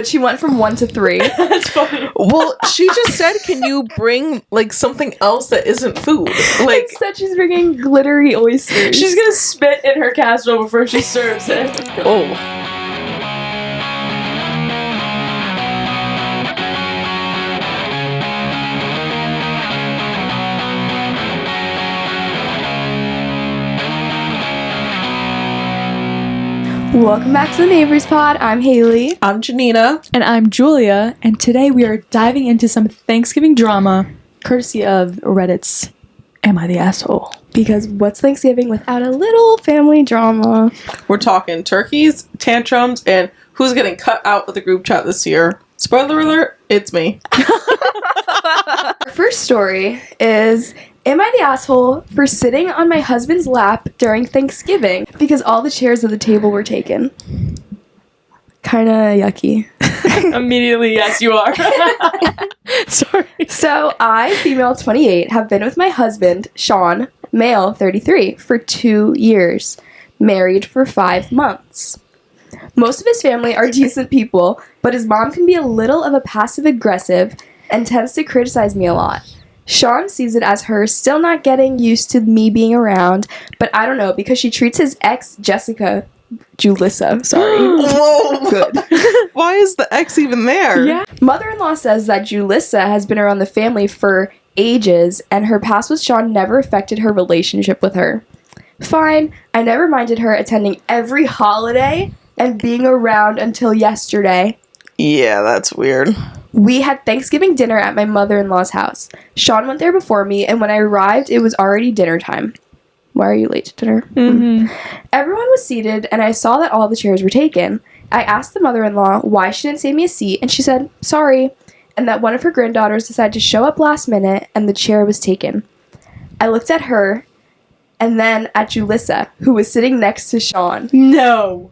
but she went from 1 to 3. That's funny. Well, she just said, can you bring, like, something else that isn't food? Like, Instead, she's bringing glittery oysters. She's gonna spit in her casserole before she serves it. oh. Welcome back to the Neighbors Pod. I'm Haley. I'm Janina. And I'm Julia, and today we are diving into some Thanksgiving drama, courtesy of Reddit's Am I the Asshole? Because what's Thanksgiving without a little family drama? We're talking turkeys, tantrums, and who's getting cut out of the group chat this year. Spoiler alert, it's me. Our first story is, am I the asshole for sitting on my husband's lap during Thanksgiving because all the chairs at the table were taken? Kinda yucky. Immediately, yes, you are. Sorry. So I, female 28, have been with my husband, Sean, male 33, for 2 years, married for 5 months. Most of his family are decent people, but his mom can be a little of a passive-aggressive and tends to criticize me a lot. Sean sees it as her still not getting used to me being around, but I don't know, because she treats his ex, Julissa, sorry. Whoa. Good. Why is the ex even there? Yeah. Mother-in-law says that Julissa has been around the family for ages, and her past with Sean never affected her relationship with her. Fine, I never minded her attending every holiday and being around until yesterday. Yeah, that's weird. We had Thanksgiving dinner at my mother-in-law's house. Sean went there before me, and when I arrived, it was already dinner time. Why are you late to dinner? Mm-hmm. Everyone was seated, and I saw that all the chairs were taken. I asked the mother-in-law why she didn't save me a seat, and she said, sorry, and that one of her granddaughters decided to show up last minute, and the chair was taken. I looked at her, and then at Julissa, who was sitting next to Sean. No.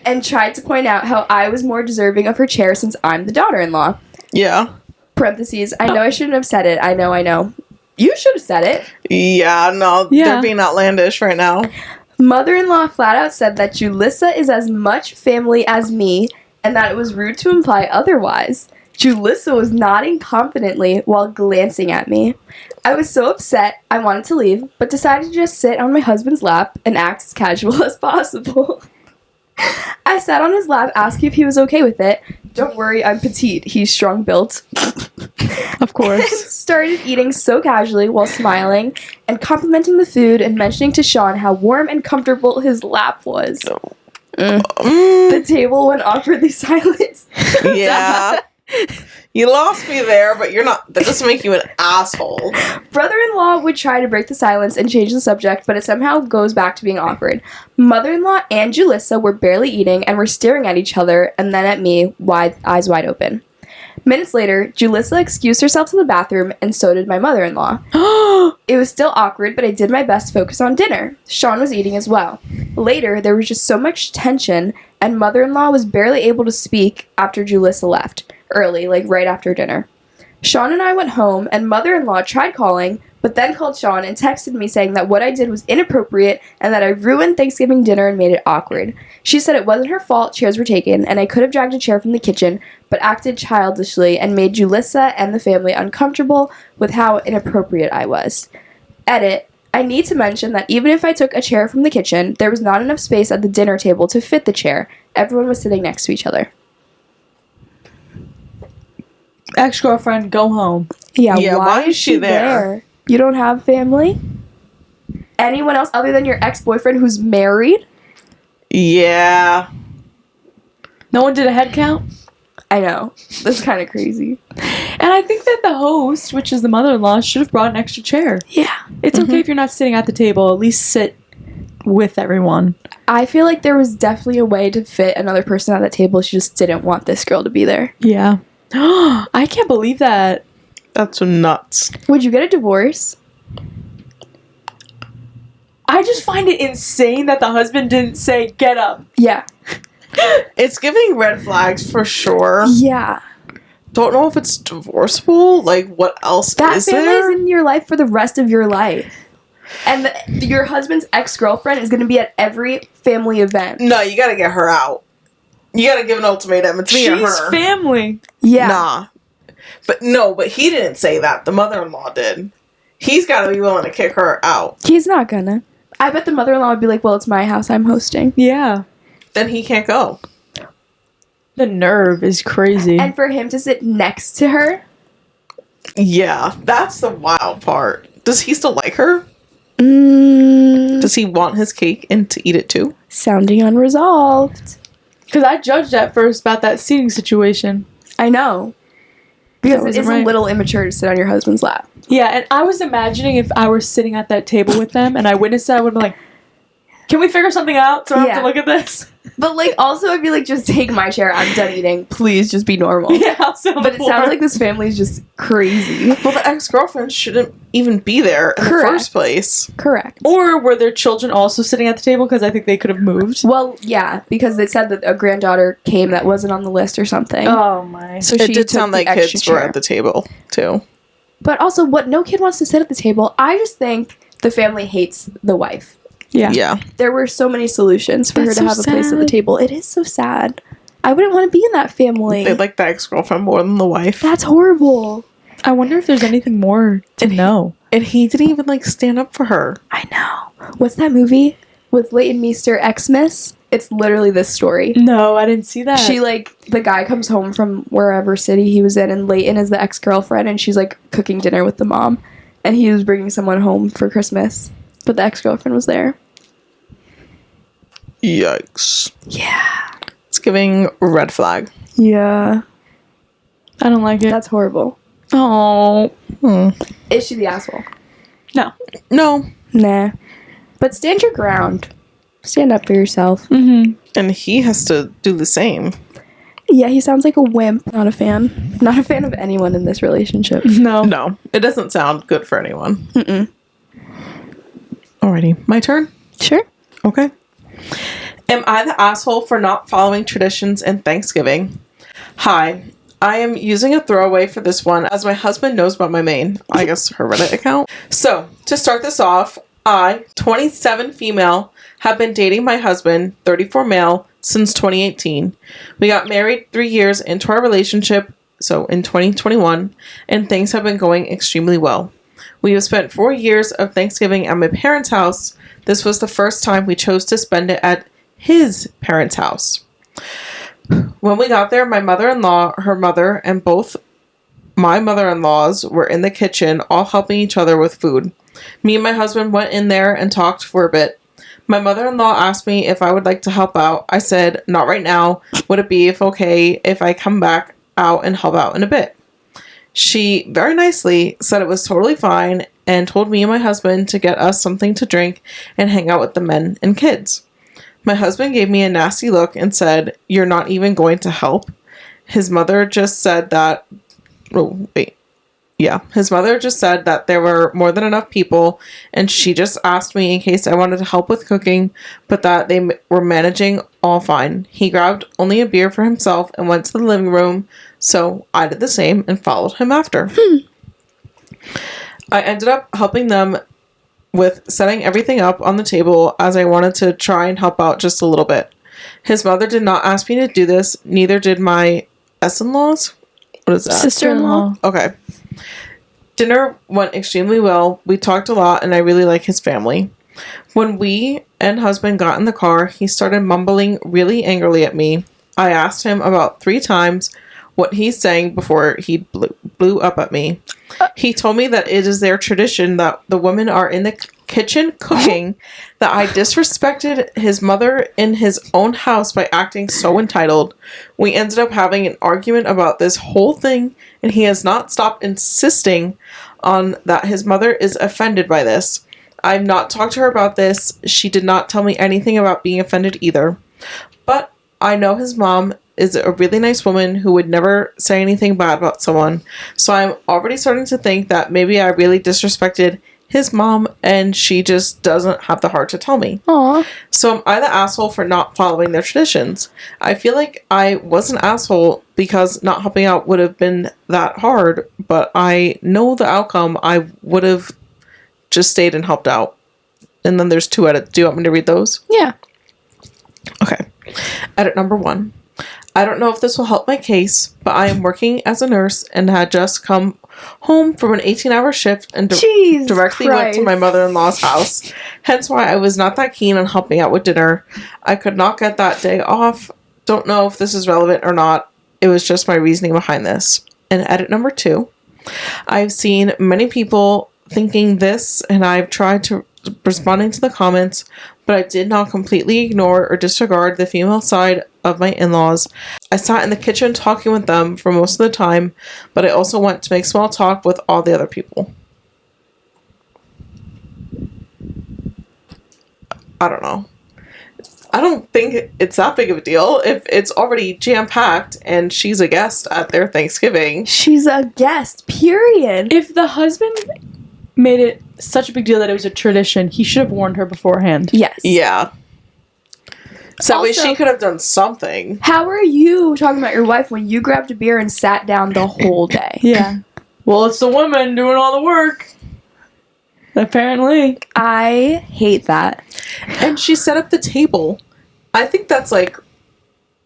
And tried to point out how I was more deserving of her chair since I'm the daughter-in-law. Yeah. Parentheses, I know I shouldn't have said it. I know. You should have said it. Yeah, no, they're being outlandish right now. Mother-in-law flat out said that Julissa is as much family as me, and that it was rude to imply otherwise. Julissa was nodding confidently while glancing at me. I was so upset I wanted to leave, but decided to just sit on my husband's lap and act as casual as possible. I sat on his lap asking if he was okay with it. Don't worry, I'm petite. He's strong-built. Of course. Started eating so casually while smiling and complimenting the food and mentioning to Sean how warm and comfortable his lap was. The table went awkwardly silent. Yeah. You lost me there, but you're not. That doesn't make you an asshole. Brother-in-law would try to break the silence and change the subject, but it somehow goes back to being awkward. Mother-in-law and Julissa were barely eating and were staring at each other and then at me, eyes wide open. Minutes later, Julissa excused herself to the bathroom, and so did my mother-in-law. It was still awkward, but I did my best to focus on dinner. Sean was eating as well. Later, there was just so much tension, and mother-in-law was barely able to speak after Julissa left. Early, like right after dinner. Sean and I went home, and mother-in-law tried calling, but then called Sean and texted me saying that what I did was inappropriate and that I ruined Thanksgiving dinner and made it awkward. She said it wasn't her fault chairs were taken, and I could have dragged a chair from the kitchen, but acted childishly and made Julissa and the family uncomfortable with how inappropriate I was. Edit. I need to mention that even if I took a chair from the kitchen, there was not enough space at the dinner table to fit the chair. Everyone was sitting next to each other. Ex-girlfriend, go home. Yeah, why is she there? You don't have family? Anyone else other than your ex-boyfriend who's married? Yeah. No one did a head count? I know. That's kind of crazy. And I think that the host, which is the mother-in-law, should have brought an extra chair. Yeah. It's okay if you're not sitting at the table. At least sit with everyone. I feel like there was definitely a way to fit another person at that table. She just didn't want this girl to be there. Yeah. I can't believe that. That's nuts. Would you get a divorce? I just find it insane that the husband didn't say, get up. Yeah. It's giving red flags for sure. Yeah. Don't know if it's divorceable. Like, what else That is family there? is in your life for the rest of your life. And your husband's ex-girlfriend is going to be at every family event. No, you gotta get her out. You gotta give an ultimatum. It's me or She's her. family. Yeah. Nah. But he didn't say that. The mother-in-law did. He's gotta be willing to kick her out. He's not gonna. I bet the mother-in-law would be like, well, it's my house, I'm hosting. Yeah. Then he can't go. The nerve is crazy. And for him to sit next to her? Yeah, that's the wild part. Does he still like her? Does he want his cake and to eat it too? Sounding unresolved. Because I judged at first about that seating situation. I know. Because That it is wasn't right. a little immature to sit on your husband's lap. Yeah, and I was imagining if I were sitting at that table with them and I witnessed that, I would be like, can we figure something out so I don't have Yeah. to look at this? But, like, also, I'd be like, just take my chair. I'm done eating. Please just be normal. Yeah, I'll sit on But the it floor. sounds like this family is just crazy. Well, the ex-girlfriend shouldn't even be there in the Correct. first place. Correct. Or were their children also sitting at the table? Because I think they could have moved. Well, yeah, because they said that a granddaughter came that wasn't on the list or something. Oh, my. So It she did took sound the like extra kids were chair. at the table, too. But also, what no kid wants to sit at the table. I just think the family hates the wife. Yeah. Yeah. There were so many solutions for That's her to so have a place at the sad. table. It is so sad. I wouldn't want to be in that family. They like the ex-girlfriend more than the wife. That's horrible. I wonder if there's anything more to know. And he didn't even, like, stand up for her. I know. What's that movie with Leighton Meester, Xmas? It's literally this story. No, I didn't see that. She, like, the guy comes home from wherever city he was in, and Leighton is the ex-girlfriend, and she's, like, cooking dinner with the mom. And he was bringing someone home for Christmas. But the ex-girlfriend was there. Yikes. Yeah. It's giving red flag. Yeah. I don't like it. That's horrible. Oh. Is she the asshole? No. No. Nah. But stand your ground. Stand up for yourself. Mm-hmm. And he has to do the same. Yeah, he sounds like a wimp. Not a fan. Not a fan of anyone in this relationship. No. No. It doesn't sound good for anyone. Mm-mm. Alrighty. My turn? Sure. Okay. Am I the asshole for not following traditions in Thanksgiving? Hi. I am using a throwaway for this one as my husband knows about my main, I guess, her Reddit account. So, to start this off, I, 27 female, have been dating my husband, 34 male, since 2018. We got married 3 years into our relationship, so in 2021, and things have been going extremely well. We have spent 4 years of Thanksgiving at my parents' house. This was the first time we chose to spend it at his parents' house. When we got there, my mother-in-law, her mother, and both my mother-in-laws were in the kitchen, all helping each other with food. Me and my husband went in there and talked for a bit. My mother-in-law asked me if I would like to help out. I said, not right now. Would it be okay if I come back out and help out in a bit? She very nicely said it was totally fine and told me and my husband to get us something to drink and hang out with the men and kids. My husband gave me a nasty look and said, "You're not even going to help?" His mother just said that... Oh, wait. Yeah, his mother just said that there were more than enough people, and she just asked me in case I wanted to help with cooking, but that they were managing all fine. He grabbed only a beer for himself and went to the living room, so I did the same and followed him after. I ended up helping them with setting everything up on the table as I wanted to try and help out just a little bit. His mother did not ask me to do this, neither did my S-in-laws. What is that? Sister-in-law. Okay. Dinner went extremely well. We talked a lot, and I really like his family. When we and husband got in the car, he started mumbling really angrily at me. I asked him about 3 times what he's saying before he blew up at me. He told me that it is their tradition that the women are in the kitchen cooking, that I disrespected his mother in his own house by acting so entitled. We ended up having an argument about this whole thing, and he has not stopped insisting on that his mother is offended by this. I've not talked to her about this. She did not tell me anything about being offended either. But I know his mom is a really nice woman who would never say anything bad about someone. So I'm already starting to think that maybe I really disrespected his mom and she just doesn't have the heart to tell me. Aw. So am I the asshole for not following their traditions? I feel like I was an asshole because not helping out would have been that hard, but I know the outcome. I would have just stayed and helped out. And then there's 2 edits. Do you want me to read those? Yeah. Okay. Edit number 1. I don't know if this will help my case, but I am working as a nurse and had just come home from an 18-hour shift and directly went to my mother-in-law's house. Hence why I was not that keen on helping out with dinner. I could not get that day off. Don't know if this is relevant or not. It was just my reasoning behind this. And edit number 2. I've seen many people thinking this, and I've tried to responding to the comments, but I did not completely ignore or disregard the female side of my in-laws. I sat in the kitchen talking with them for most of the time, but I also went to make small talk with all the other people. I don't know. I don't think it's that big of a deal if it's already jam-packed and she's a guest at their Thanksgiving. She's a guest, period. If the husband made it such a big deal that it was a tradition, he should have warned her beforehand. Yes. Yeah. So that way Also, she could have done something. How are you talking about your wife when you grabbed a beer and sat down the whole day? Yeah. Well, it's the woman doing all the work. Apparently. I hate that. And she set up the table. I think that's like...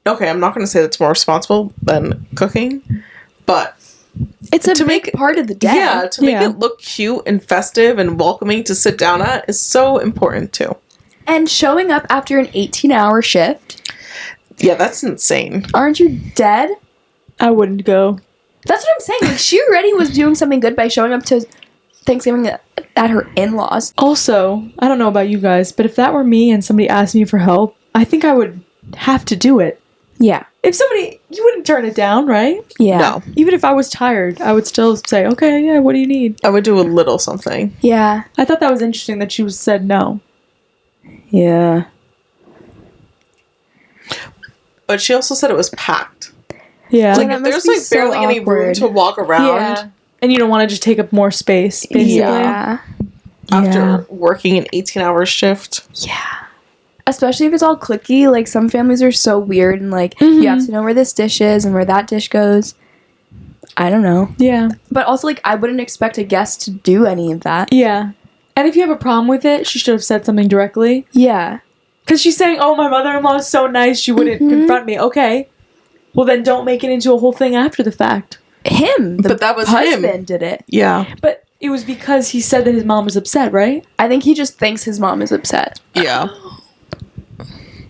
Okay, I'm not going to say that's more responsible than cooking, but... It's a big part of the day. Yeah, to make it look cute and festive and welcoming to sit down at is so important too. And showing up after an 18-hour shift. Yeah, that's insane. Aren't you dead? I wouldn't go. That's what I'm saying. Like, she already was doing something good by showing up to Thanksgiving at her in-laws. Also, I don't know about you guys, but if that were me and somebody asked me for help, I think I would have to do it. Yeah. If somebody, you wouldn't turn it down, right? Yeah. No. Even if I was tired, I would still say, okay, yeah, what do you need? I would do a little something. Yeah. I thought that was interesting that she said no. Yeah. But she also said it was packed. Yeah. Like, that if must there's be like so barely any room awkward. to walk around Yeah. And you don't want to just take up more space, basically. Yeah. after working an 18-hour shift. Yeah. Especially if it's all clicky. Like, some families are so weird and, like, you have to know where this dish is and where that dish goes. I don't know. Yeah. But also, like, I wouldn't expect a guest to do any of that. Yeah. And if you have a problem with it, she should have said something directly. Yeah. Because she's saying, oh, my mother-in-law is so nice, she wouldn't confront me. Okay. Well, then don't make it into a whole thing after the fact. But that was husband did it. Yeah. But it was because he said that his mom was upset, right? I think he just thinks his mom is upset. Yeah.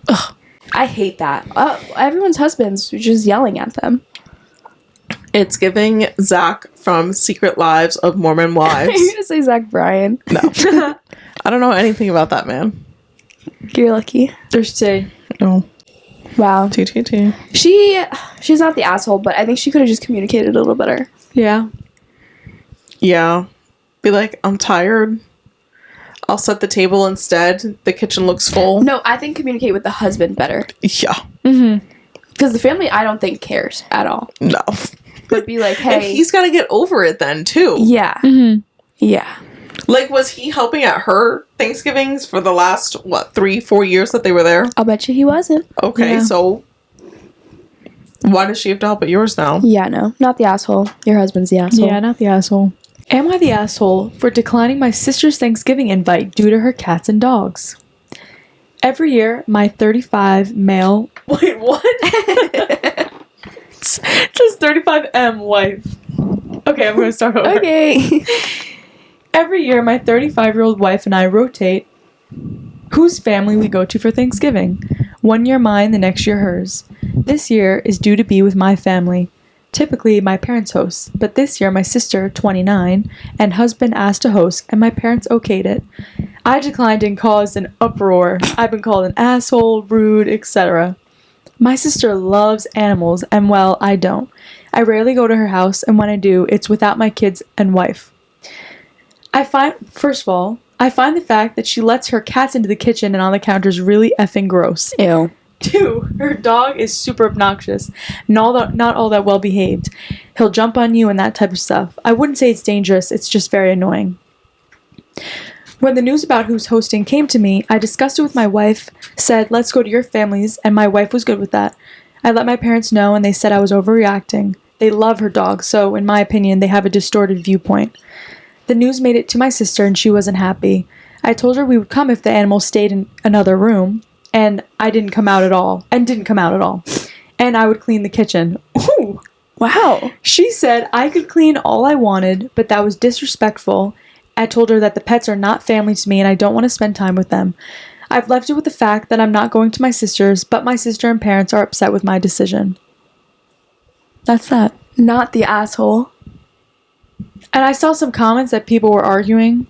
Ugh. I hate that. Everyone's husbands are just yelling at them. It's giving Zach from Secret Lives of Mormon Are Wives. you going to say Zach Bryan? No. I don't know anything about that man. You're lucky. There's two. No. Wow. TTT. She's not the asshole, but I think she could have just communicated a little better. Yeah. Yeah. Be like, I'm tired. I'll set the table instead. The kitchen looks full. No, I think communicate with the husband better. Yeah. Mm-hmm. Because the family, I don't think, cares at all. No. But be like, And hey. he's got to get over it then, too. Yeah. Mm-hmm. Yeah. Like, was he helping at her Thanksgivings for the last, 3-4 years that they were there? I'll bet you he wasn't. Okay, Yeah. so why does she have to help at yours now? Yeah, no. Not the asshole. Your husband's the asshole. Yeah, not the asshole. Am I the asshole for declining my sister's Thanksgiving invite due to her cats and dogs? Every year, my 35 male... Wait, what? It says 35M wife. Okay, I'm going to start over. Okay. Every year, my 35-year-old wife and I rotate whose family we go to for Thanksgiving. One year mine, the next year hers. This year is due to be with my family. Typically, my parents host, but this year my sister, 29, and husband asked to host, and my parents okayed it. I declined and caused an uproar. I've been called an asshole, rude, etc. My sister loves animals, and well, I don't. I rarely go to her house, and when I do, it's without my kids and wife. First of all, I find the fact that she lets her cats into the kitchen and on the counters really effing gross. Ew. 2, her dog is super obnoxious, not all that well behaved. He'll jump on you and that type of stuff. I wouldn't say it's dangerous, it's just very annoying. When the news about who's hosting came to me, I discussed it with my wife, said, let's go to your families, and my wife was good with that. I let my parents know and they said I was overreacting. They love her dog, so in my opinion, they have a distorted viewpoint. The news made it to my sister and she wasn't happy. I told her we would come if the animal stayed in another room. And didn't come out at all. and I would clean the kitchen. Ooh. Wow. She said I could clean all I wanted, but that was disrespectful. I told her that the pets are not family to me and I don't want to spend time with them. I've left it with the fact that I'm not going to my sister's, but my sister and parents are upset with my decision. That's that. Not the asshole. And I saw some comments that people were arguing,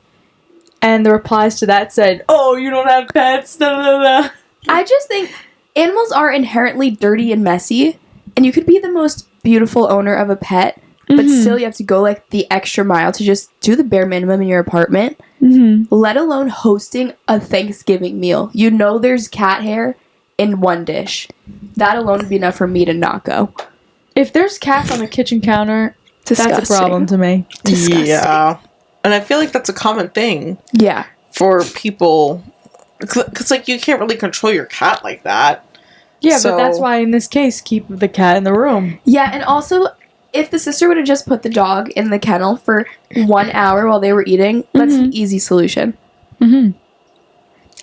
and the replies to that said, "Oh, you don't have pets, da da da da." I just think animals are inherently dirty and messy, and you could be the most beautiful owner of a pet, but still you have to go like the extra mile to just do the bare minimum in your apartment, let alone hosting a Thanksgiving meal. You know there's cat hair in one dish. That alone would be enough for me to not go. If there's cats on the kitchen counter, that's a Disgusting. problem to me. Disgusting. Yeah. And I feel like that's a common thing Yeah. for people. Because, like, you can't really control your cat like that. Yeah, So- but that's why in this case, keep the cat in the room. Yeah, and also, if the sister would have just put the dog in the kennel for 1 hour while they were eating, that's an easy solution. And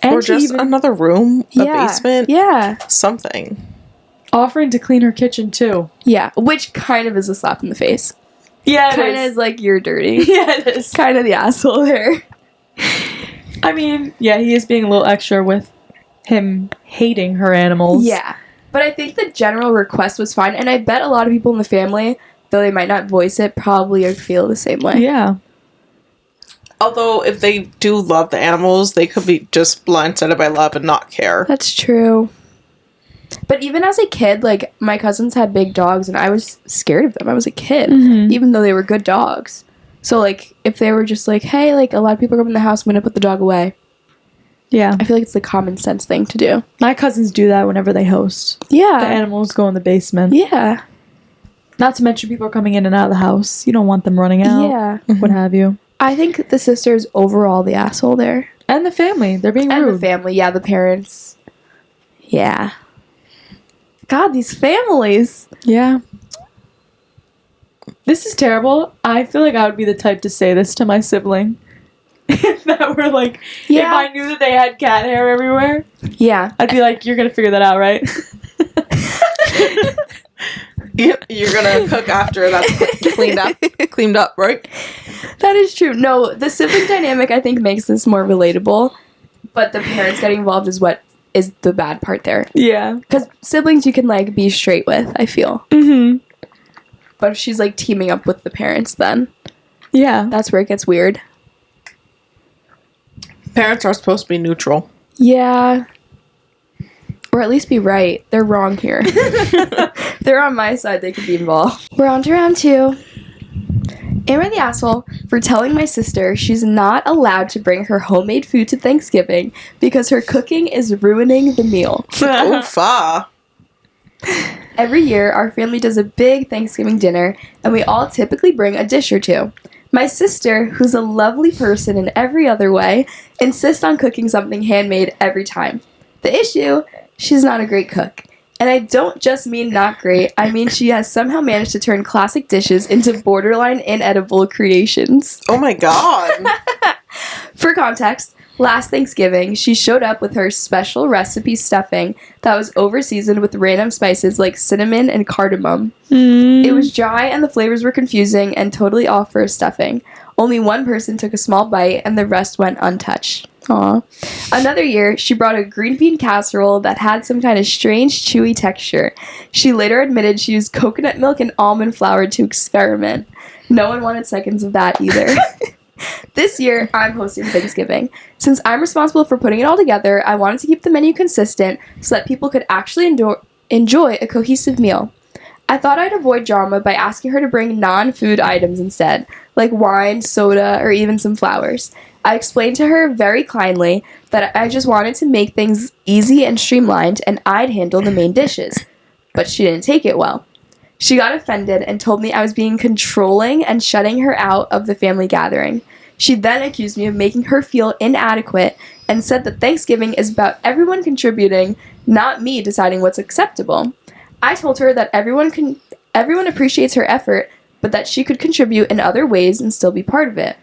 Or she just even another room, a basement, Yeah. something. offering to clean her kitchen too. Yeah, which kind of is a slap in the face. Yeah, Kind of is like, you're dirty. Yeah, it is. Kind of the asshole there. I mean, yeah, he is being a little extra with him hating her animals. Yeah. But I think the general request was fine, and I bet a lot of people in the family, though they might not voice it, probably feel the same way. Yeah. Although, if they do love the animals, they could be just blindsided by love and not care. That's true. But even as a kid, like, my cousins had big dogs, and I was scared of them. I was a kid, even though they were good dogs. So, like, if they were just like, hey, like, a lot of people are coming in the house, I'm going to put the dog away. Yeah. I feel like it's the common sense thing to do. My cousins do that whenever they host. Yeah. The animals go in the basement. Yeah. Not to mention people are coming in and out of the house. You don't want them running out. Yeah. What have you. I think the sister's overall the asshole there. And the family. They're being And rude. the family. Yeah, the parents. Yeah. God, these families. Yeah. This is terrible. I feel like I would be the type to say this to my sibling. If that were like, if I knew that they had cat hair everywhere, Yeah. I'd be like, you're going to figure that out, right? You're gonna cook after that's cleaned up, right? That is true. No, the sibling dynamic, I think, makes this more relatable. But the parents getting involved is what is the bad part there. Yeah. Because siblings you can, like, be straight with, I feel. Mm-hmm. But if she's, like, teaming up with the parents, then Yeah. that's where it gets weird. Parents are supposed to be neutral. Yeah. Or at least be right. They're wrong here. If they're on my side, they could be involved. We're on to round 2. Am I the asshole for telling my sister she's not allowed to bring her homemade food to Thanksgiving because her cooking is ruining the meal? Oofa. Every year, our family does a big Thanksgiving dinner, and we all typically bring a dish or two. My sister, who's a lovely person in every other way, insists on cooking something handmade every time. The issue, she's not a great cook. And I don't just mean not great, I mean she has somehow managed to turn classic dishes into borderline inedible creations. Oh my god. For context, last Thanksgiving, she showed up with her special recipe stuffing that was over-seasoned with random spices like cinnamon and cardamom. It was dry and the flavors were confusing and totally off for a stuffing. Only one person took a small bite and the rest went untouched. Aww. Another year, she brought a green bean casserole that had some kind of strange, chewy texture. She later admitted she used coconut milk and almond flour to experiment. No one wanted seconds of that either. This year, I'm hosting Thanksgiving. Since I'm responsible for putting it all together, I wanted to keep the menu consistent so that people could actually enjoy a cohesive meal. I thought I'd avoid drama by asking her to bring non-food items instead, like wine, soda, or even some flowers. I explained to her very kindly that I just wanted to make things easy and streamlined and I'd handle the main dishes. But she didn't take it well. She got offended and told me I was being controlling and shutting her out of the family gathering. She then accused me of making her feel inadequate and said that Thanksgiving is about everyone contributing, not me deciding what's acceptable. I told her that everyone appreciates her effort, but that she could contribute in other ways and still be part of it.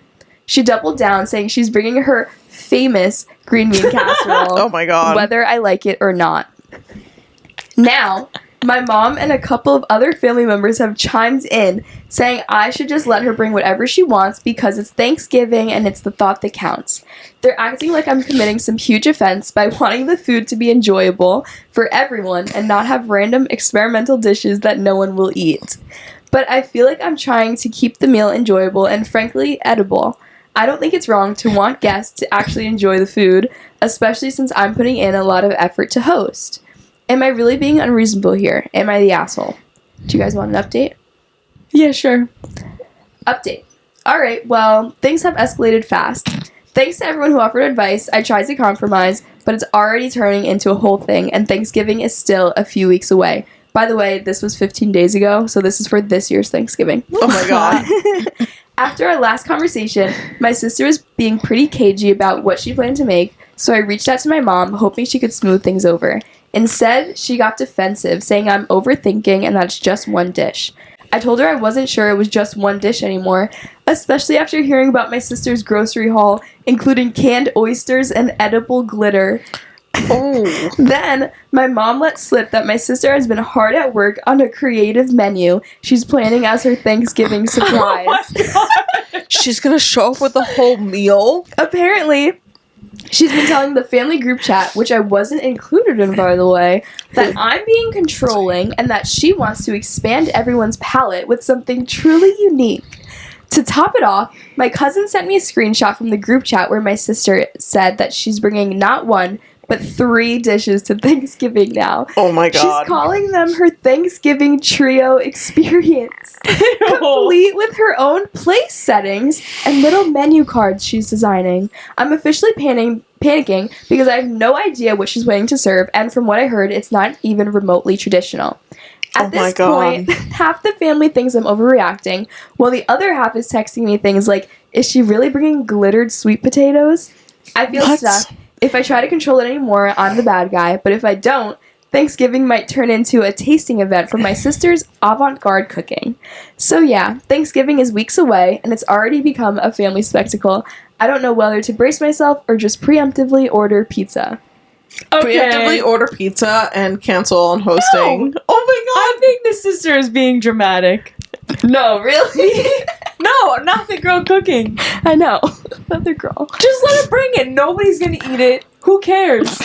She doubled down, saying she's bringing her famous green bean casserole, Oh my god. whether I like it or not. Now, My mom and a couple of other family members have chimed in saying I should just let her bring whatever she wants because it's Thanksgiving and it's the thought that counts. They're acting like I'm committing some huge offense by wanting the food to be enjoyable for everyone and not have random experimental dishes that no one will eat. But I feel like I'm trying to keep the meal enjoyable and frankly edible. I don't think it's wrong to want guests to actually enjoy the food, especially since I'm putting in a lot of effort to host. Am I really being unreasonable here? Am I the asshole? Do you guys want an update? Yeah, sure. Update. Alright, well, things have escalated fast. Thanks to everyone who offered advice, I tried to compromise, but it's already turning into a whole thing, and Thanksgiving is still a few weeks away. By the way, this was 15 days ago, so this is for this year's Thanksgiving. Oh my god. After our last conversation, my sister was being pretty cagey about what she planned to make, so I reached out to my mom, hoping she could smooth things over. Instead, she got defensive, saying I'm overthinking and that it's just one dish. I told her I wasn't sure it was just one dish anymore, especially after hearing about my sister's grocery haul, including canned oysters and edible glitter. Oh. Then, my mom let slip that my sister has been hard at work on a creative menu she's planning as her Thanksgiving surprise. Oh my God. She's gonna show up with the whole meal? Apparently, she's been telling the family group chat, which I wasn't included in, by the way, that I'm being controlling and that she wants to expand everyone's palate with something truly unique. To top it off, my cousin sent me a screenshot from the group chat where my sister said that she's bringing not one, but 3 dishes to Thanksgiving now. Oh my god. She's calling them her Thanksgiving trio experience. Complete with her own place settings and little menu cards she's designing. I'm officially panicking because I have no idea what she's planning to serve, and from what I heard, it's not even remotely traditional. At this point, half the family thinks I'm overreacting, while the other half is texting me things like, is she really bringing glittered sweet potatoes? I feel stuck. If I try to control it anymore, I'm the bad guy, but if I don't, Thanksgiving might turn into a tasting event for my sister's avant-garde cooking. So yeah, Thanksgiving is weeks away, and it's already become a family spectacle. I don't know whether to brace myself or just preemptively order pizza. Okay. Preemptively order pizza and cancel on hosting. No. Oh my I think the sister is being dramatic. No, really? No, not the girl cooking. I know. Other girl. Just let her bring it. Nobody's gonna eat it. Who cares?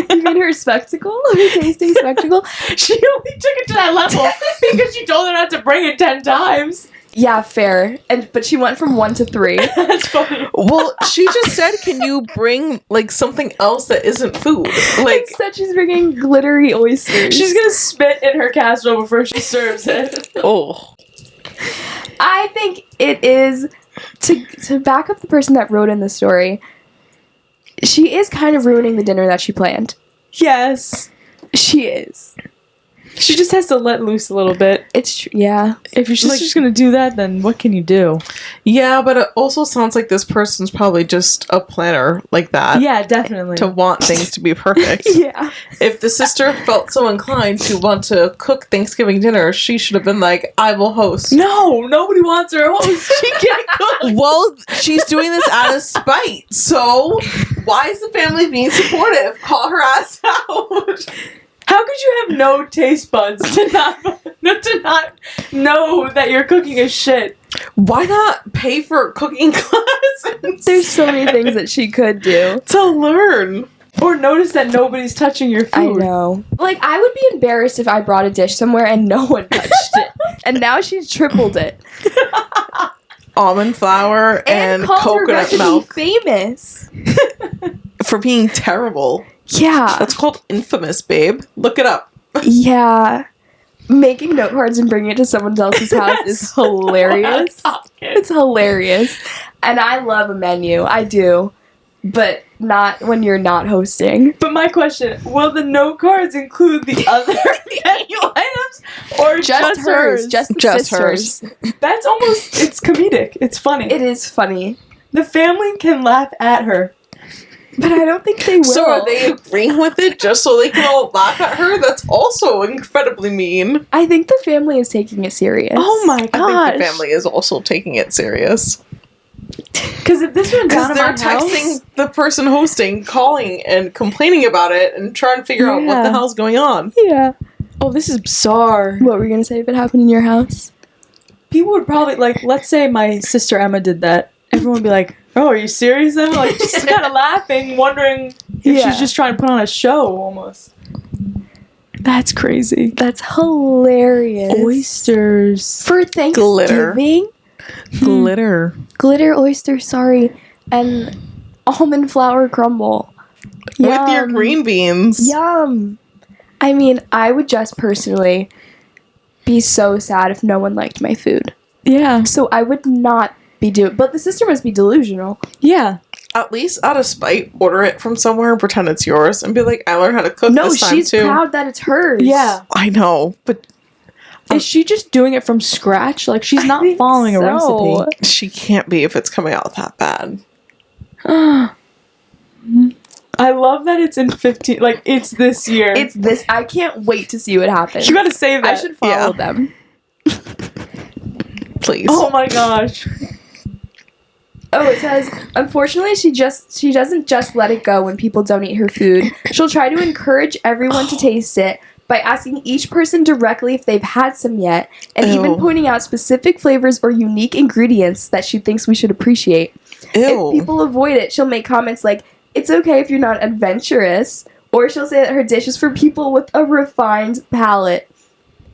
You mean her spectacle? Her tasting spectacle? She only took it to that level because you told her not to bring it 10 times. Yeah, fair. But she went from 1 to 3. That's funny. Well, she just said, can you bring, like, something else that isn't food? Like, Instead, she's bringing glittery oysters. She's gonna spit in her casserole before she serves it. oh. I think it is, to back up the person that wrote in the story, she is kind of ruining the dinner that she planned. Yes. She is. She just has to let loose a little bit. It's true. Yeah. If your sister's gonna do that, then what can you do? Yeah, but it also sounds like this person's probably just a planner like that. Yeah, definitely. To want things to be perfect. Yeah. If the sister felt so inclined to want to cook Thanksgiving dinner, she should have been like, I will host. No, nobody wants her host. She can't cook. Well, she's doing this out of spite. So, why is the family being supportive? Call her ass out. How could you have no taste buds to not know that you're cooking a shit? Why not pay for cooking classes? There's so many things that she could do. To learn. Or notice that nobody's touching your food. I know. Like, I would be embarrassed if I brought a dish somewhere and no one touched it. And now she's tripled it. Almond flour and called her coconut recipe milk. famous. For being terrible. Yeah. That's called infamous, babe. Look it up. Yeah. Making note cards and bringing it to someone else's house is hilarious. It's hilarious. And I love a menu. I do. But not when you're not hosting. But my question, will the note cards include the other menu items? Or just hers? Just the Just sisters. That's almost, it's comedic. It's funny. It is funny. The family can laugh at her. But I don't think they will. So are they agreeing with it just so they can all laugh at her? That's also incredibly mean. I think the family is taking it serious. Oh my I gosh. think the family is also taking it serious. Because if this went down Because in they're my texting house, the person hosting, calling and complaining about it and trying to figure out what Yeah. the hell's going on. Yeah. Oh, this is bizarre. What were you gonna say if it happened in your house? People would probably, like, let's say my sister Emma did that. Everyone would be like, oh, are you serious, Emma? Like, just kind of laughing, wondering if she's just trying to put on a show, almost. That's crazy. That's hilarious. Oysters. For Thanksgiving? Glitter oyster, sorry. And almond flour crumble. With your green beans. Yum. I mean, I would just personally be so sad if no one liked my food. Yeah. So I would not be doing. But the sister must be delusional. Yeah. At least out of spite, order it from somewhere and pretend it's yours and be like, I learned how to cook this time she's too. proud that it's hers. Yeah. I know, but Is she just doing it from scratch? Like, she's not think following a so. recipe. she can't be if it's coming out that bad. I love that it's in 15. Like, it's this year. It's this. I can't wait to see what happens. You gotta save that. I should follow them. Please. Oh my gosh. Oh, it says, unfortunately, she doesn't just let it go when people don't eat her food. She'll try to encourage everyone to taste it by asking each person directly if they've had some yet, and even pointing out specific flavors or unique ingredients that she thinks we should appreciate. Ew. If people avoid it, she'll make comments like, it's okay if you're not adventurous, or she'll say that her dish is for people with a refined palate.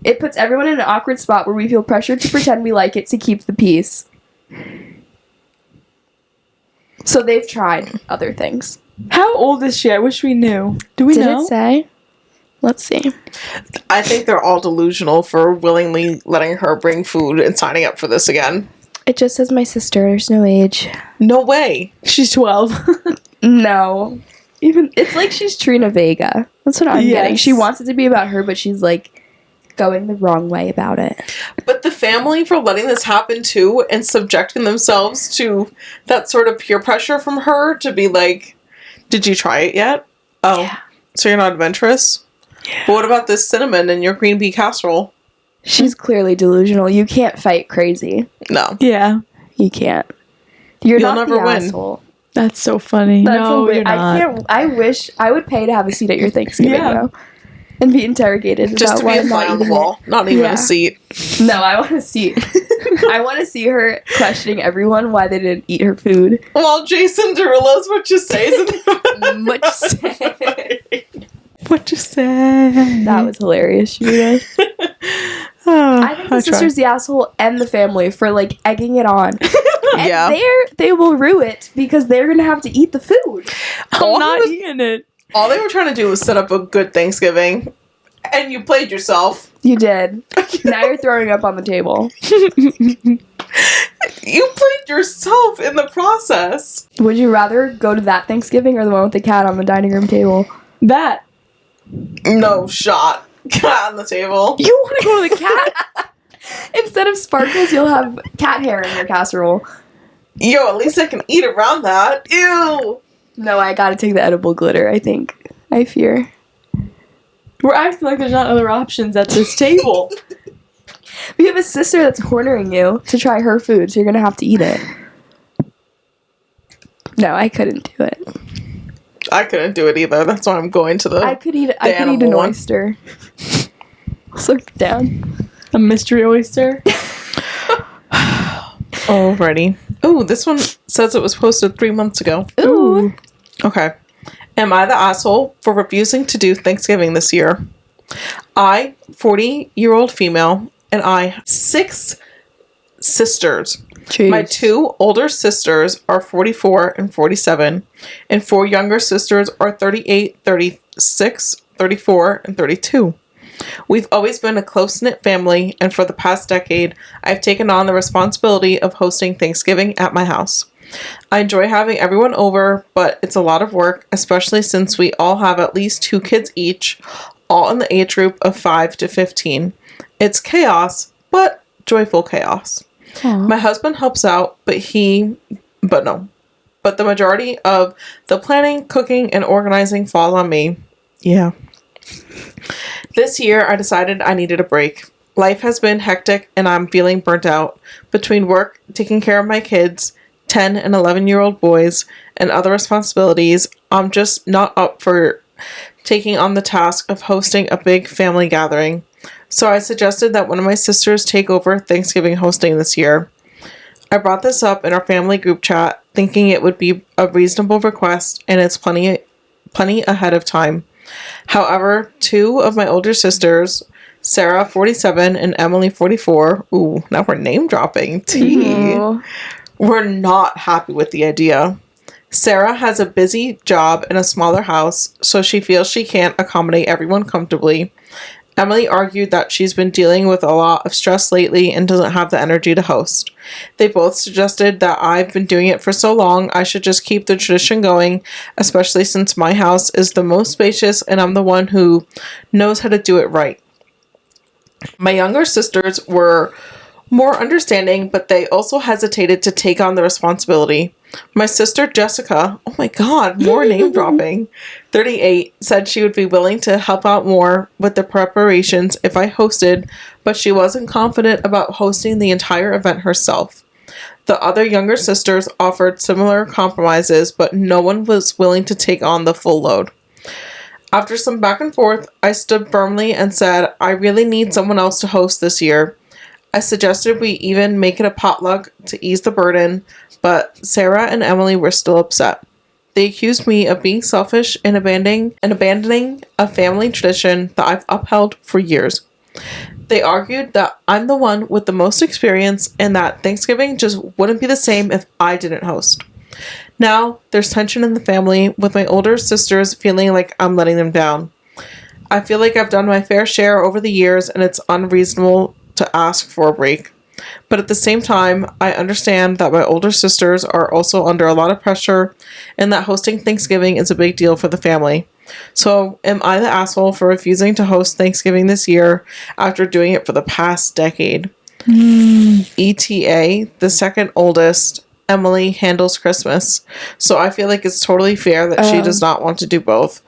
It puts everyone in an awkward spot where we feel pressured to pretend we like it to keep the peace. So they've tried other things. How old is she? I wish we knew. Do we Did know? it say? Let's see. I think they're all delusional for willingly letting her bring food and signing up for this again. It just says my sister. There's no age. No way. She's 12. No. Even it's like she's Trina Vega. That's what I'm getting. She wants it to be about her, but she's like going the wrong way about it. But the family for letting this happen too and subjecting themselves to that sort of peer pressure from her to be like, did you try it yet? Oh, Yeah. So you're not adventurous? Yeah. But what about this cinnamon and your green bean casserole? She's clearly delusional. You can't fight crazy. No. Yeah. You can't. You'll not never the win. asshole. That's so funny. That's no, you're not. I can't. I wish I would pay to have a seat at your Thanksgiving though, and be interrogated Just about to why be a I'm fly not on the eating wall. Not even Yeah. a seat. it. No, I want a seat. I want to see her questioning everyone why they didn't eat her food. Well, Jason Derulo's what you say. Much say. What you say? That was hilarious. She did. I think the sister's the asshole and the family for like egging it on. And Yeah. they will rue it because they're gonna have to eat the food. I'm not eating it. All they were trying to do was set up a good Thanksgiving. And you played yourself. You did. Now you're throwing up on the table. You played yourself in the process. Would you rather go to that Thanksgiving or the one with the cat on the dining room table? That. No shot. Cat on the table. You want to go to the cat? Instead of sparkles, you'll have cat hair in your casserole. Yo, at least I can eat around that. Ew. No, I gotta take the edible glitter, I think. I fear. We're acting like there's not other options at this table. We have a sister that's cornering you to try her food, so you're gonna have to eat it. No, I couldn't do it. I couldn't do it either. That's why I'm going to the. I could eat an animal one. oyster. Look down. A mystery oyster. Alrighty. Ooh, this one says it was posted 3 months ago. Ooh. Okay. Am I the asshole for refusing to do Thanksgiving this year? I, 40-year-old female, and I, 6 sisters. Jeez. My 2 older sisters are 44 and 47, and 4 younger sisters are 38, 36, 34, and 32. We've always been a close-knit family, and for the past decade, I've taken on the responsibility of hosting Thanksgiving at my house. I enjoy having everyone over, but it's a lot of work, especially since we all have at least 2 kids each, all in the age group of 5 to 15. It's chaos, but joyful chaos. Aww. My husband helps out, but the majority of the planning, cooking, and organizing fall on me. Yeah. This year, I decided I needed a break. Life has been hectic, and I'm feeling burnt out. Between work, taking care of my kids, 10 and 11-year-old boys, and other responsibilities, I'm just not up for taking on the task of hosting a big family gathering. So I suggested that one of my sisters take over Thanksgiving hosting this year. I brought this up in our family group chat, thinking it would be a reasonable request and it's plenty ahead of time. However, two of my older sisters, Sarah, 47, and Emily, 44, ooh, now we're name dropping, Ooh. were not happy with the idea. Sarah has a busy job in a smaller house, so she feels she can't accommodate everyone comfortably. Emily argued that she's been dealing with a lot of stress lately and doesn't have the energy to host. They both suggested that I've been doing it for so long, I should just keep the tradition going, especially since my house is the most spacious and I'm the one who knows how to do it right. My younger sisters were more understanding, but they also hesitated to take on the responsibility. My sister Jessica, oh my god, more name dropping, 38, said she would be willing to help out more with the preparations if I hosted, but she wasn't confident about hosting the entire event herself. The other younger sisters offered similar compromises, but no one was willing to take on the full load. After some back and forth, I stood firmly and said, I really need someone else to host this year. I suggested we even make it a potluck to ease the burden, but Sarah and Emily were still upset. They accused me of being selfish and abandoning a family tradition that I've upheld for years. They argued that I'm the one with the most experience and that Thanksgiving just wouldn't be the same if I didn't host. Now, there's tension in the family, with my older sisters feeling like I'm letting them down. I feel like I've done my fair share over the years and it's unreasonable to ask for a break. But at the same time, I understand that my older sisters are also under a lot of pressure and that hosting Thanksgiving is a big deal for the family. So, am I the asshole for refusing to host Thanksgiving this year after doing it for the past decade? ETA, the second oldest, Emily, handles Christmas. So I feel like it's totally fair that she does not want to do both.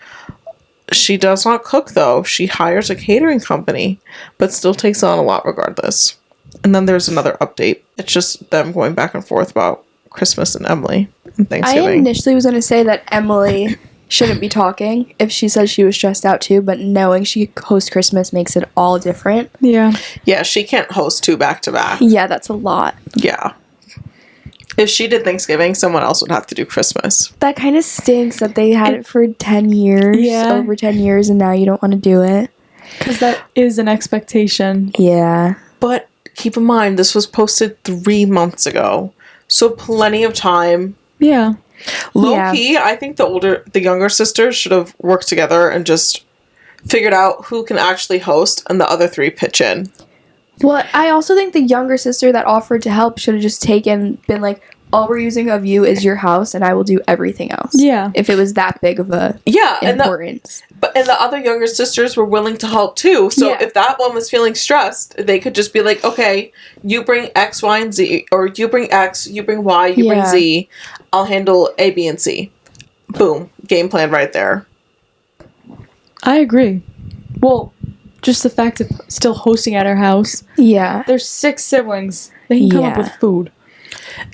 She does not cook, though. She hires a catering company, but still takes on a lot regardless. And then there's another update. It's just them going back and forth about Christmas and Emily and Thanksgiving. I initially was going to say that Emily shouldn't be talking if she says she was stressed out too, but knowing she hosts Christmas makes it all different. Yeah. Yeah, she can't host two back to back. Yeah, that's a lot. Yeah. If she did Thanksgiving, someone else would have to do Christmas. That kind of stinks that they had it for 10 years, over 10 years, and now you don't want to do it. Because that is an expectation. Yeah. But keep in mind, this was posted 3 months ago. So plenty of time. Yeah. Low-key, I think the younger sisters should have worked together and just figured out who can actually host and the other three pitch in. Well, I also think the younger sister that offered to help should have just been like, all we're using of you is your house and I will do everything else. Yeah. If it was that big of a importance. And the other younger sisters were willing to help too. So if that one was feeling stressed, they could just be like, okay, you bring X, Y, and Z, or you bring X, you bring Y, you bring Z. I'll handle A, B, and C. Boom. Game plan right there. I agree. Well, just the fact of still hosting at our house. Yeah. There's 6 siblings. They can come up with food.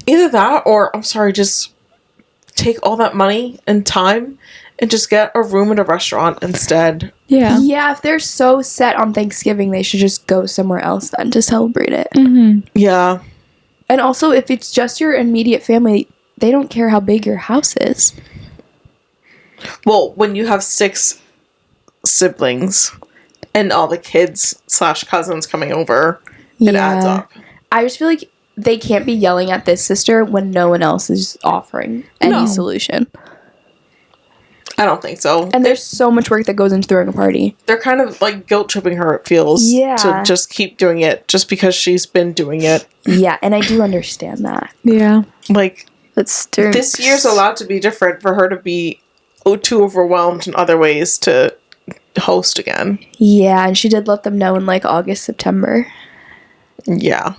Either that or, just take all that money and time and just get a room at a restaurant instead. Yeah. Yeah, if they're so set on Thanksgiving, they should just go somewhere else then to celebrate it. Mm-hmm. Yeah. And also, if it's just your immediate family, they don't care how big your house is. Well, when you have 6 siblings and all the kids / cousins coming over, it adds up. I just feel like they can't be yelling at this sister when no one else is offering any solution. I don't think so. And there's so much work that goes into throwing a party. They're kind of like guilt tripping her, it feels. Yeah. To just keep doing it just because she's been doing it. Yeah, and I do understand that. Yeah. Like, this year's allowed to be different for her to be too overwhelmed in other ways to host again. Yeah, and she did let them know in like August, September. Yeah.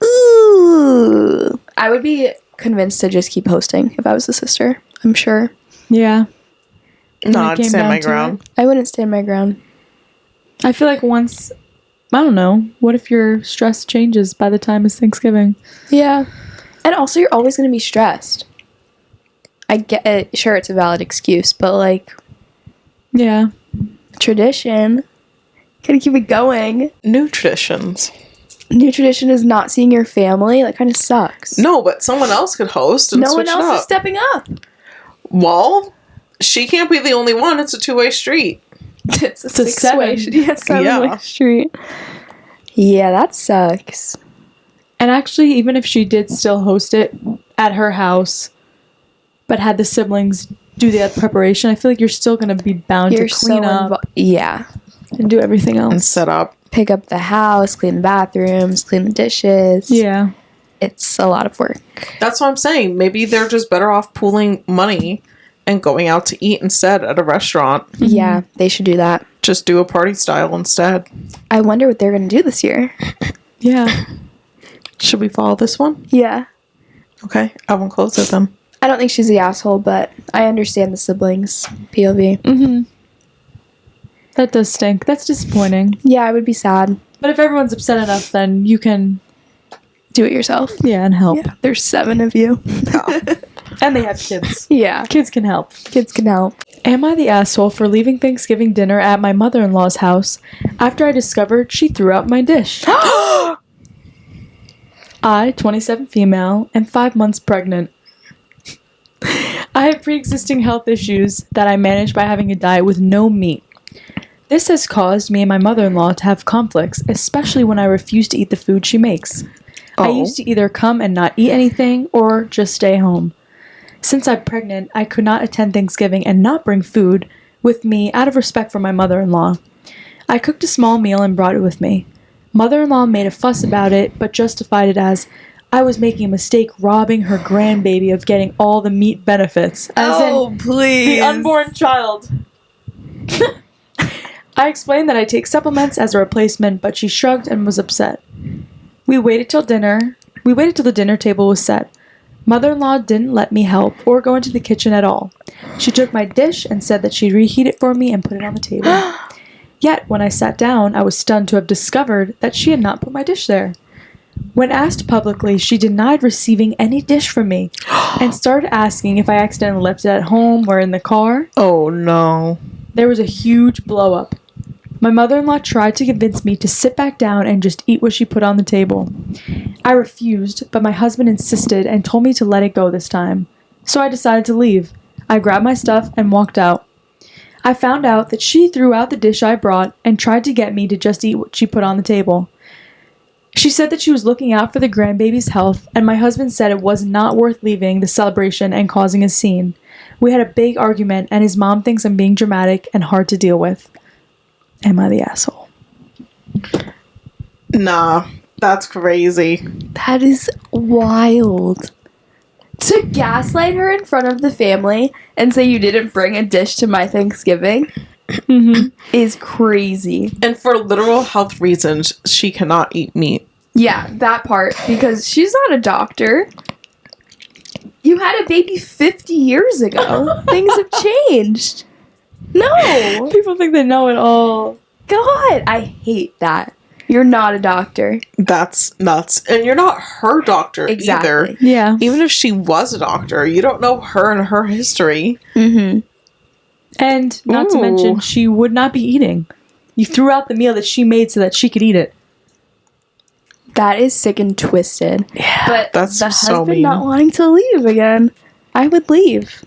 Ooh. I would be convinced to just keep hosting if I was the sister. I'm sure. Yeah. No, I'd stand my ground. I wouldn't stand my ground. I feel like once, I don't know, what if your stress changes by the time it's Thanksgiving? Yeah. And also, you're always going to be stressed. I get it. Sure, it's a valid excuse, but like Yeah. tradition, gotta keep it going. New traditions. New tradition is not seeing your family. That kind of sucks. No, but someone else could host and No switch one it else up. is stepping up. Well, she can't be the only one. It's a two-way street. It's a It's a six-way, seven. seven-way street. Yeah, that sucks. And actually, even if she did still host it at her house, but had the siblings do the preparation, I feel like you're still going to be bound to clean up yeah. and do everything else. And set up. Pick up the house, clean the bathrooms, clean the dishes. Yeah. It's a lot of work. That's what I'm saying. Maybe they're just better off pooling money and going out to eat instead at a restaurant. Yeah, they should do that. Just do a party style instead. I wonder what they're going to do this year. Yeah. Should we follow this one? Yeah. Okay, I won't close it then. I don't think she's the asshole, but I understand the siblings' POV. Mm-hmm. That does stink. That's disappointing. Yeah, I would be sad. But if everyone's upset enough, then you can, Do it yourself. yeah, and help. Yeah, there's 7 of you. And they have kids. Yeah, Kids can help. kids can help. Am I the asshole for leaving Thanksgiving dinner at my mother-in-law's house after I discovered she threw out my dish? I, 27 female, am 5 months pregnant. I have pre-existing health issues that I manage by having a diet with no meat. This has caused me and my mother-in-law to have conflicts, especially when I refuse to eat the food she makes. I used to either come and not eat anything or just stay home. Since I'm pregnant, I could not attend Thanksgiving and not bring food with me out of respect for my mother-in-law. I cooked a small meal and brought it with me. Mother-in-law made a fuss about it, but justified it as I was making a mistake robbing her grandbaby of getting all the meat benefits, as in please. the unborn child. I explained that I take supplements as a replacement, but she shrugged and was upset. We waited till the dinner table was set. Mother-in-law didn't let me help or go into the kitchen at all. She took my dish and said that she'd reheat it for me and put it on the table. Yet, when I sat down, I was stunned to have discovered that she had not put my dish there. When asked publicly, she denied receiving any dish from me and started asking if I accidentally left it at home or in the car. Oh, no. There was a huge blow-up. My mother-in-law tried to convince me to sit back down and just eat what she put on the table. I refused, but my husband insisted and told me to let it go this time. So I decided to leave. I grabbed my stuff and walked out. I found out that she threw out the dish I brought and tried to get me to just eat what she put on the table. She said that she was looking out for the grandbaby's health, and my husband said it was not worth leaving the celebration and causing a scene. We had a big argument, and his mom thinks I'm being dramatic and hard to deal with. Am I the asshole? Nah, that's crazy. That is wild. To gaslight her in front of the family and say you didn't bring a dish to my Thanksgiving is crazy. And for literal health reasons, she cannot eat meat. Yeah, that part, because she's not a doctor. You had a baby 50 years ago. Things have changed. No. People think they know it all. God, I hate that. You're not a doctor. That's nuts. And you're not her doctor either. Yeah. Even if she was a doctor, you don't know her and her history. Mm-hmm. And not to mention, she would not be eating. You threw out the meal that she made so that she could eat it. That is sick and twisted. Yeah. But That's the so husband mean. not wanting to leave again, I would leave.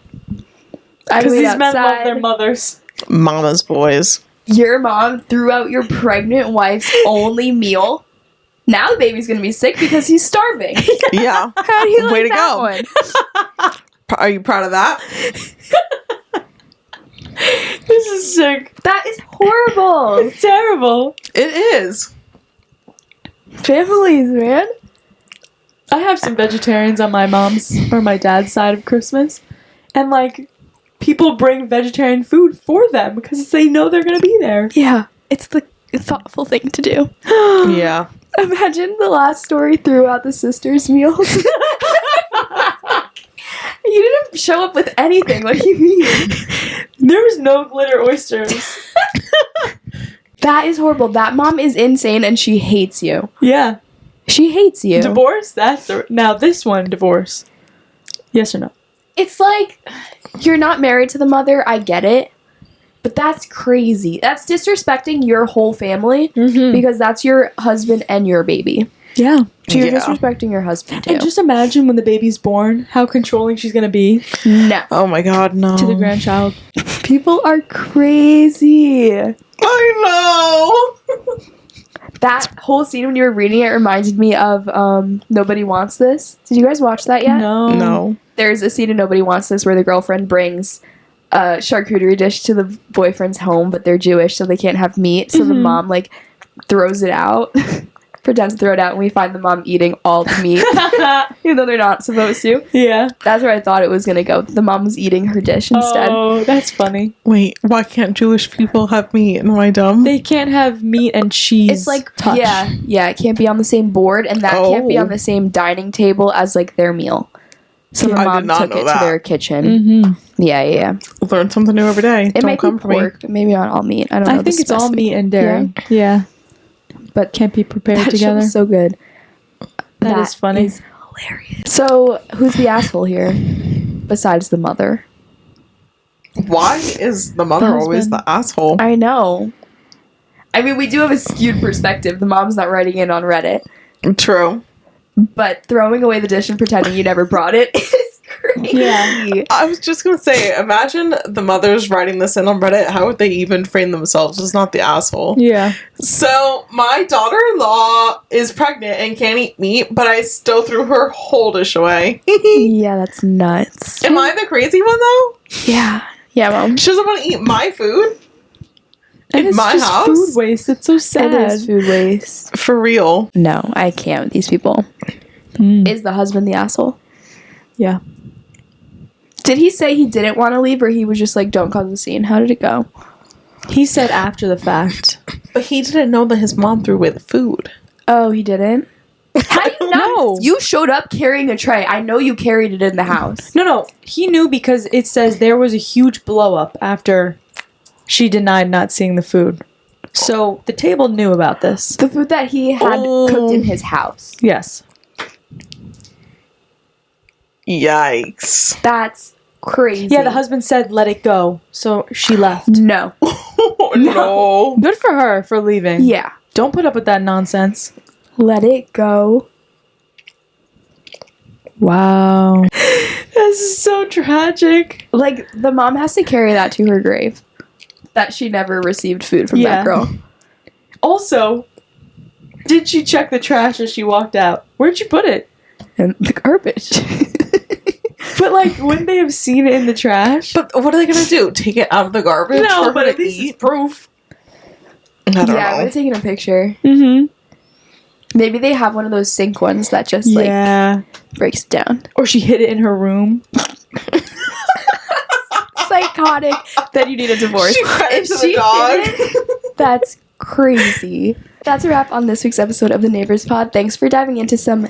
Because these men love their mothers. Mama's boys. Your mom threw out your pregnant wife's only meal. Now the baby's gonna be sick because he's starving. Yeah. How do you like Way to that go. one? Are you proud of that? This is sick. That is horrible. It's terrible. It is. Families, man. I have some vegetarians on my mom's or my dad's side of Christmas. And, like, people bring vegetarian food for them because they know they're going to be there. Yeah, it's the thoughtful thing to do. Yeah. Imagine the last story threw out the sisters' meals. You didn't show up with anything. What do you mean? There was no glitter oysters. That is horrible. That mom is insane and she hates you. Yeah. She hates you. Divorce? Now this one, divorce. Yes or no? It's like, you're not married to the mother, I get it. But that's crazy. That's disrespecting your whole family because that's your husband and your baby. Yeah. So you're Yeah. disrespecting your husband too. And just imagine when the baby's born, how controlling she's going to be no. Oh my god, no. to the grandchild. People are crazy. I know. That whole scene when you were reading it reminded me of Nobody Wants This. Did you guys watch that yet? No. There's a scene in Nobody Wants This where the girlfriend brings a charcuterie dish to the boyfriend's home, but they're Jewish, so they can't have meat. So the mom, like, throws it out, pretends to throw it out, and we find the mom eating all the meat, even though they're not supposed to. Yeah. That's where I thought it was going to go. The mom was eating her dish instead. Oh, that's funny. Wait, why can't Jewish people have meat? Am I dumb? They can't have meat and cheese. It's like, touch. yeah, it can't be on the same board, and that can't be on the same dining table as, like, their meal. So the I did mom not took know it that. to their kitchen. Mm-hmm. Yeah. Learn something new every day. It Don't might come be for me. pork, maybe not all meat. I don't know. I the think it's all specific- meat and dairy. Yeah. But Can't be prepared that show together. was so good. That is funny. is hilarious. So, who's the asshole here besides the mother? Why is the mother The always husband. the asshole? I know. I mean, we do have a skewed perspective. The mom's not writing in on Reddit, True. but throwing away the dish and pretending you never brought it is crazy. Yeah. I was just gonna say, imagine the mothers writing this in on Reddit. How would they even frame themselves as not the asshole? Yeah. So, my daughter-in-law is pregnant and can't eat meat, but I still threw her whole dish away. Yeah, that's nuts. Am I the crazy one, though? Yeah, Mom. She doesn't want to eat my food? And In it's my just house? food waste. It's so It sad. is food waste. For real. No, I can't with these people. Mm. Is the husband the asshole? Yeah. Did he say he didn't want to leave, or he was just like, don't cause a scene? How did it go? He said after the fact. But he didn't know that his mom threw away the food. Oh, he didn't? How do you not? know. You showed up carrying a tray. I know you carried it in the house. No. He knew because it says there was a huge blow up after she denied not seeing the food. So the table knew about this. The food that he had cooked in his house. Yes. Yikes. That's crazy. Yeah, the husband said let it go. So she left. No. No. Good for her for leaving. Yeah. Don't put up with that nonsense. Let it go. Wow. This is so tragic. Like, the mom has to carry that to her grave. That she never received food from Yeah. that girl. Also, did she check the trash as she walked out? Where'd she put it? And the garbage. But like, wouldn't they have seen it in the trash? But what are they going to do? Take it out of the garbage? No, for but her at to least eat? it's proof. I don't Yeah, I would know. have taken a picture. Mm-hmm. Maybe they have one of those sink ones that just, Yeah. breaks it down. Or she hid it in her room. Psychotic that you need a divorce. She fed it to the she dog. didn't, that's crazy. That's a wrap on this week's episode of the Neighbors Pod. Thanks for diving into some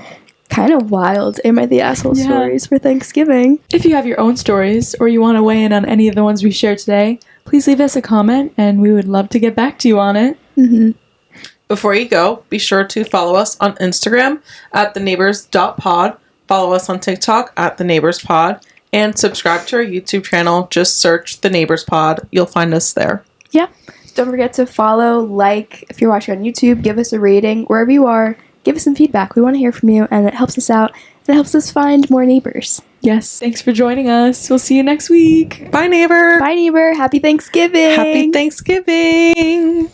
kind of wild Am I the Asshole Yeah. stories for Thanksgiving. If you have your own stories or you want to weigh in on any of the ones we shared today, please leave us a comment and we would love to get back to you on it. Mm-hmm. Before you go, be sure to follow us on Instagram at theneighbors.pod, follow us on TikTok at theneighborspod, and subscribe to our YouTube channel. Just search The Neighbors Pod. You'll find us there. Yeah. Don't forget to follow, like, if you're watching on YouTube, give us a rating. Wherever you are, give us some feedback. We want to hear from you, and it helps us out. And it helps us find more neighbors. Yes. Thanks for joining us. We'll see you next week. Bye, neighbor. Bye, neighbor. Happy Thanksgiving. Happy Thanksgiving.